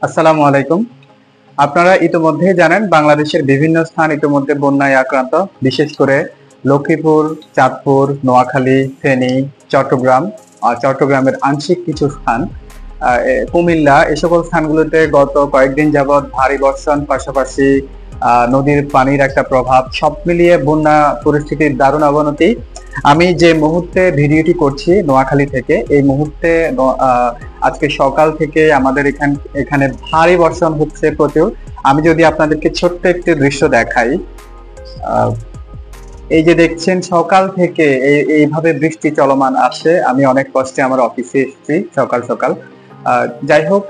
আসসালামু আলাইকুম। আপনারা ইতিমধ্যেই জানেন বাংলাদেশের বিভিন্ন স্থান ইতিমধ্যে বন্যায় আক্রান্ত, বিশেষ করে লক্ষ্মীপুর, চাঁদপুর, নোয়াখালী, ফেনী, চট্টগ্রাম, চট্টগ্রামের আংশিক কিছু স্থান, কুমিল্লা, এ সকল স্থানগুলোতে গত কয়েকদিন যাবৎ ভারী বর্ষণ, পাশাপাশি নদীর পানির একটা প্রভাব, সব মিলিয়ে বন্যা পরিস্থিতির দারুণ অবনতি। আমি যে মুহূর্তে ভিডিওটি করছি নোয়াখালী থেকে, এই মুহূর্তে আজকে সকাল থেকে আমাদের এখানে ভারী বর্ষণ হচ্ছে প্রচুর। আমি যদি আপনাদেরকে ছোট্ট একটি দৃশ্য দেখাই, এই যে দেখছেন সকাল থেকে এইভাবে বৃষ্টি চলমান আছে। আমি অনেক কষ্টে আমার অফিসে এসেছি সকাল সকাল। যাই হোক,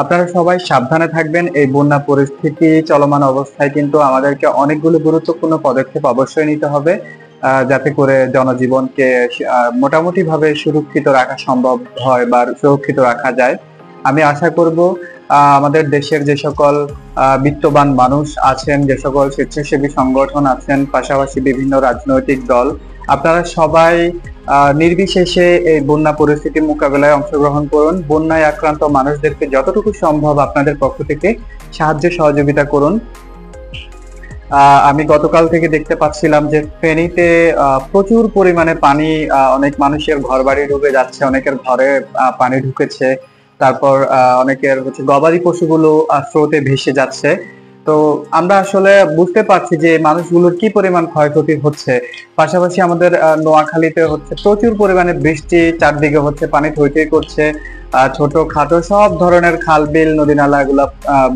আপনারা সবাই সাবধানে থাকবেন। এই বন্যা পরিস্থিতি চলমান অবস্থায় কিন্তু আমাদেরকে অনেকগুলো গুরুত্বপূর্ণ পদক্ষেপ অবশ্যই নিতে হবে, যাতে করে জনজীবনকে মোটামুটি ভাবে সুরক্ষিত রাখা সম্ভব হয় বা সুরক্ষিত রাখা যায়। আমি আশা করব আমাদের দেশের যে সকল বিত্তবান মানুষ আছেন, যে সকল স্বেচ্ছাসেবী সংগঠন আছেন, পাশাপাশি বিভিন্ন রাজনৈতিক দল, আপনারা সবাই নির্বিশেষে এই বন্যা পরিস্থিতি মোকাবেলায় অংশগ্রহণ করুন। বন্যায় আক্রান্ত মানুষদেরকে যতটুকু সম্ভব আপনাদের পক্ষ থেকে সাহায্য সহযোগিতা করুন। আমি গতকাল থেকে দেখতে পাচ্ছিলাম যে ফেনীতে প্রচুর পরিমাণে পানি, অনেক মানুষের ঘর বাড়ি ডুবে যাচ্ছে, অনেকের ঘরে পানি ঢুকেছে। তারপর অনেকের গবাদি পশুগুলো স্রোতে ভেসে যাচ্ছে। তো আমরা আসলে বুঝতে পারছি যে মানুষগুলোর কি পরিমাণ ক্ষয়ক্ষতি হচ্ছে। পাশাপাশি আমাদের নোয়াখালীতে প্রচুর পরিমাণে বৃষ্টি, চারদিকে পানি থই থই করছে। ছোট খাটো সব ধরনের খাল বিল নদী নালা গুলা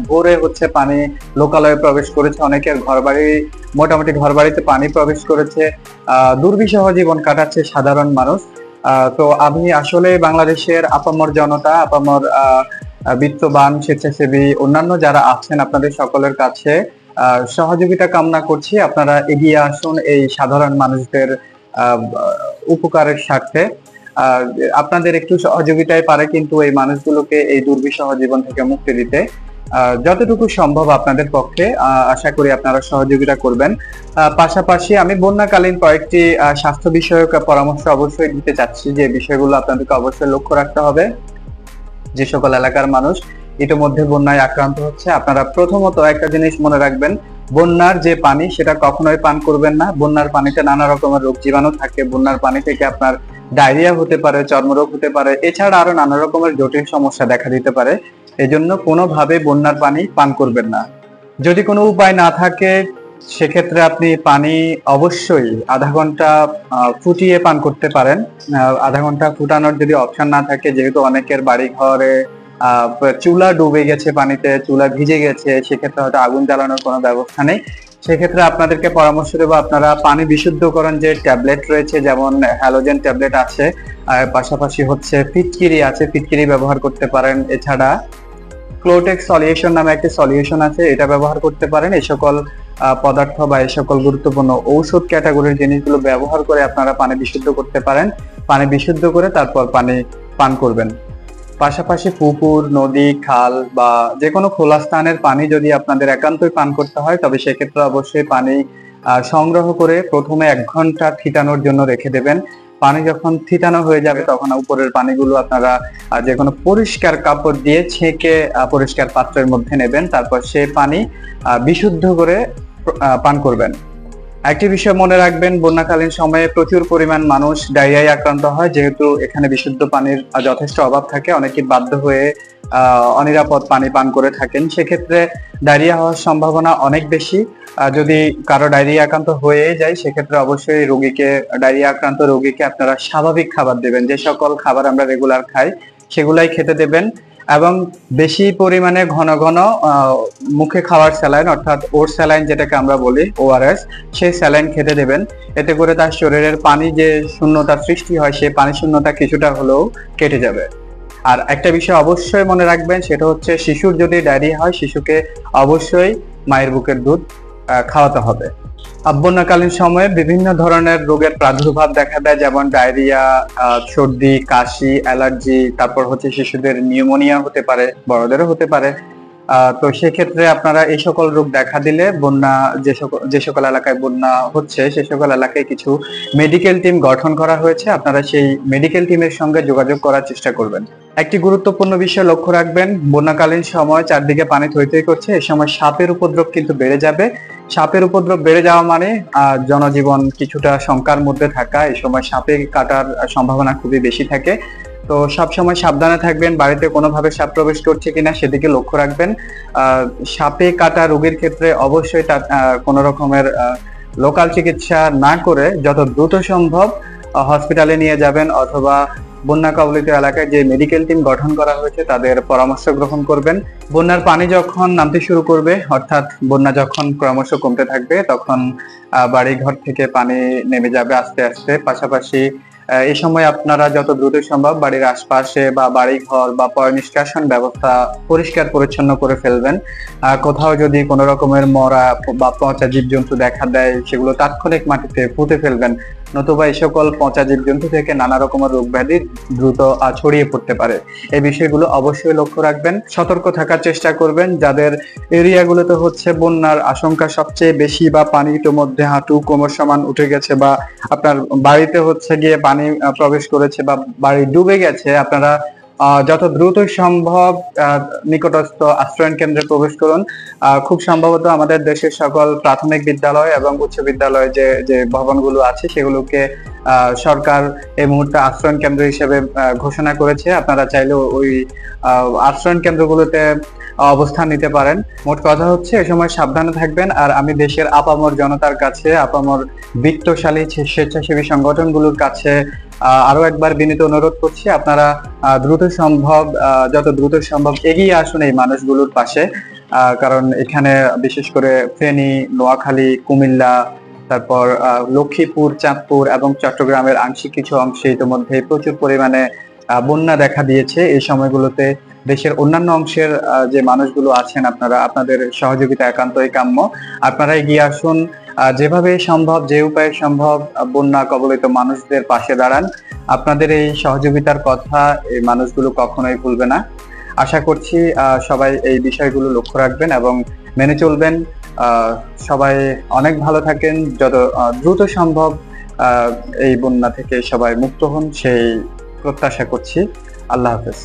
ভরে পানি লোকালয়ে প্রবেশ করেছে। অনেকের ঘরবাড়ি, মোটামুটি ঘরবাড়িতে পানি প্রবেশ করেছে। দুর্বিষহ জীবন কাটাচ্ছে সাধারণ মানুষ। তো আমি আসলে বাংলাদেশের আপামর জনতা, আপামর বিত্তবান, স্বেচ্ছাসেবী, অন্যান্য যারা আছেন, আপনাদের সকলের কাছে সহযোগিতা কামনা করছি। আপনারা এগিয়ে আসুন এই সাধারণ মানুষদের উপকারের স্বার্থে। আপনাদের একটু সহযোগিতায় পারে কিন্তু এই মানুষগুলোকে এই দুর্বিষহ জীবন থেকে মুক্তি দিতে। যতটুকু সম্ভব আপনাদের পক্ষে আশা করি আপনারা সহযোগিতা করবেন। পাশাপাশি আমি বন্যাকালীন কয়েকটি স্বাস্থ্য বিষয়ক পরামর্শ অবশ্যই দিতে চাচ্ছি, যে বিষয়গুলো আপনাদেরকে অবশ্যই লক্ষ্য রাখতে হবে। যে সকল এলাকার মানুষ ইতিমধ্যে বন্যায় আক্রান্ত হচ্ছে, আপনারা প্রথমত একটা জিনিস মনে রাখবেন, বন্যার যে পানি সেটা কখনোই পান করবেন না। বন্যার পানিতে নানা রকমের রোগ জীবাণু থাকে। বন্যার পানি থেকে আপনার ডায়রিয়া হতে পারে, চর্মরোগ হতে পারে, এছাড়া আরো নানা রকমের জটিল সমস্যা দেখা দিতে পারে। এজন্য কোনোভাবে বন্যার পানি পান করবেন না। যদি কোনো উপায় না থাকে, সেক্ষেত্রে আপনি পানি অবশ্যই আধা ঘন্টা ফুটিয়ে পান করতে পারেন। আধা ঘন্টা ফুটানোর যদি অপশন না থাকে, যেহেতু অনেকের বাড়ি ঘরে চুলা ডুবে গেছে পানিতে, চুলা ভিজে গেছে, সেক্ষেত্রে হয়তো আগুন জ্বালানোর কোনো ব্যবস্থা নেই। সেক্ষেত্রে আপনাদেরকে পরামর্শ দেবো, আপনারা পানি বিশুদ্ধকরণ যে ট্যাবলেট রয়েছে, যেমন হ্যালোজেন ট্যাবলেট আছে, পাশাপাশি ফিটকিরি আছে, ফিটকিরি ব্যবহার করতে পারেন। এছাড়া ক্লোটেক্স সলিউশন নামে একটি সলিউশন আছে, এটা ব্যবহার করতে পারেন। এই সকল পদার্থ বা এই সকল গুরুত্বপূর্ণ ঔষধ ক্যাটাগরির জিনিসগুলো ব্যবহার করে আপনারা পানি বিশুদ্ধ করতে পারেন। পানি বিশুদ্ধ করে তারপর পানি পান করবেন। পাশাপাশি পুকুর, নদী, খাল বা যে কোনো খোলা স্থানের পানি যদি আপনাদের একান্তই পান করতে হয়, তবে সেক্ষেত্রে অবশ্যই পানি সংগ্রহ করে প্রথমে 1 ঘন্টা থিতানোর জন্য রেখে দেবেন। পানি যখন থিতানো হয়ে যাবে, তখন উপরের পানিগুলো আপনারা যে কোনো পরিষ্কার কাপড় দিয়ে ছেঁকে পরিষ্কার পাত্রের মধ্যে নেবেন। তারপর সে পানি বিশুদ্ধ করে পান করবেন। একটি বিষয় মনে রাখবেন, বন্যাকালীন সময়ে প্রচুর পরিমাণ মানুষ ডায়রিয়ায় আক্রান্ত হয়। যেহেতু এখানে বিশুদ্ধ পানির যথেষ্ট অভাব থাকে, অনেকে বাধ্য হয়ে অনিরাপদ পানি পান করে থাকেন। সেক্ষেত্রে ডায়রিয়া হওয়ার সম্ভাবনা অনেক বেশি। যদি কারো ডায়রিয়া আক্রান্ত হয়ে যায়, সেক্ষেত্রে অবশ্যই ডায়রিয়া আক্রান্ত রোগীকে আপনারা স্বাভাবিক খাবার দেবেন। যে সকল খাবার আমরা রেগুলার খাই সেগুলাই খেতে দেবেন, এবং বেশি পরিমাণে ঘন ঘন মুখে খাওয়ার স্যালাইন, অর্থাৎ ওর স্যালাইন যেটাকে আমরা বলি ORS, সেই স্যালাইন খেতে দেবেন। এতে করে তার শরীরের পানি যে শূন্যতা সৃষ্টি হয়, সেই পানি শূন্যতা কিছুটা হলেও কেটে যাবে। আর একটা বিষয় অবশ্যই মনে রাখবেন, সেটা শিশুর যদি ডায়রিয়া হয়, শিশুকে অবশ্যই মায়ের বুকের দুধ খাওয়াতে হবে। বন্যাকালীন সময়ে বিভিন্ন ধরনের রোগের প্রাদুর্ভাব দেখা দেয়, যেমন ডায়রিয়া, সর্দি, কাশি, অ্যালার্জি, তারপর শিশুদের নিউমোনিয়া হতে পারে, বড়দেরও হতে পারে। তো সেক্ষেত্রে আপনারা এই সকল রোগ দেখা দিলে বন্যা যে সকল এলাকায় বন্যা হচ্ছে সে সকল এলাকায় কিছু মেডিকেল টিম গঠন করা হয়েছে, আপনারা সেই মেডিকেল টিমের সঙ্গে যোগাযোগ করার চেষ্টা করবেন। একটি গুরুত্বপূর্ণ বিষয় লক্ষ্য রাখবেন, বন্যাকালীন সময় চারদিকে পানি থই থই করছে, এই সময় সাপের উপদ্রব কিন্তু বেড়ে যাবে। সাপের উপদ্রব বেড়ে যাওয়া মানে জনজীবন কিছুটা শঙ্কার মধ্যে থাকা, এই সময় সাপে কাটার সম্ভাবনা খুবই বেশি থাকে। তো সবসময় সাবধানে থাকবেন, বাড়িতে কোনোভাবে সাপ প্রবেশ করছে কিনা সেদিকে লক্ষ্য রাখবেন। সাপে কাটা রোগীর ক্ষেত্রে অবশ্যই কোনো রকমের লোকাল চিকিৎসা না করে যত দ্রুত সম্ভব হসপিটালে নিয়ে যাবেন, অথবা বন্যা কবলিত এলাকায় যে মেডিকেল টিম গঠন করা হয়েছে তাদের পরামর্শ গ্রহণ করবেন। বন্যার পানি যখন নামতে শুরু করবে, অর্থাৎ বন্যা যখন ক্রমশ কমতে থাকবে, তখন বাড়ি ঘর থেকে পানি নেমে যাবে আস্তে আস্তে। পাশাপাশি এই সময় আপনারা যত দ্রুত সম্ভব বাড়ির আশপাশে বা বাড়ি ঘর বা পয় নিষ্কাশন ব্যবস্থা পরিষ্কার পরিচ্ছন্ন করে ফেলবেন। কোথাও যদি কোনো রকমের মরা বা পচা জীবজন্তু দেখা দেয় সেগুলো তাৎক্ষণিক মাটিতে পুঁতে ফেলবেন, নতুবা এই সকল পচা জীবজন্তু থেকে নানা রকমের রোগ ব্যাধি দ্রুত ছড়িয়ে পড়তে পারে। এই বিষয়গুলো অবশ্যই লক্ষ্য রাখবেন, সতর্ক থাকার চেষ্টা করবেন। যাদের এরিয়াগুলোতে হচ্ছে বন্যার আশঙ্কা সবচেয়ে বেশি বা পানি ইতিমধ্যে হাঁটু কোমর সমান উঠে গেছে, বা আপনার বাড়িতে হচ্ছে গিয়ে পানি প্রবেশ করেছে বা বাড়ি ডুবে গেছে, আপনারা যত দ্রুত সম্ভব নিকটস্থ আশ্রয়ণ কেন্দ্রে প্রবেশ করুন। খুব সম্ভবত আমাদের দেশের সকল প্রাথমিক বিদ্যালয় এবং উচ্চ বিদ্যালয় যে ভবনগুলো আছে সেগুলোকে সরকার এই মুহূর্তে আশ্রয়ণ কেন্দ্র হিসেবে ঘোষণা করেছে। আপনারা চাইলে ওই আশ্রয়ণ কেন্দ্রগুলোতে অবস্থান নিতে পারেন। মোট কথা হচ্ছে এ সময় সাবধানে থাকবেন। আর আমি দেশের আপামর জনতার কাছে, আপামর বিত্তশালী স্বেচ্ছাসেবী সংগঠনগুলোর কাছে আরো একবার বিনীত অনুরোধ করছি, আপনারা যত দ্রুত সম্ভব এগিয়ে আসুন এই মানুষগুলোর পাশে। কারণ এখানে বিশেষ করে ফেনী, নোয়াখালী, কুমিল্লা, তারপর লক্ষ্মীপুর, চাঁদপুর এবং চট্টগ্রামের আংশিক কিছু অংশে ইতিমধ্যে প্রচুর পরিমাণে বন্যা দেখা দিয়েছে। এই সময়গুলোতে দেশের অন্যান্য অংশের যে মানুষগুলো আছেন, আপনাদের সহযোগিতা একান্তই কাম্য। আপনারা এগিয়ে আসুন, যেভাবে সম্ভব, যে উপায়ে সম্ভব বন্যা কবলিত মানুষদের পাশে দাঁড়ান। আপনাদের এই সহযোগিতার কথা এই মানুষগুলো কখনোই ভুলবে না। আশা করছি সবাই এই বিষয়গুলো লক্ষ্য রাখবেন এবং মেনে চলবেন। সবাই অনেক ভালো থাকেন, যত দ্রুত সম্ভব এই বন্যা থেকে সবাই মুক্ত হন সেই প্রত্যাশা করছি। আল্লাহ হাফেজ।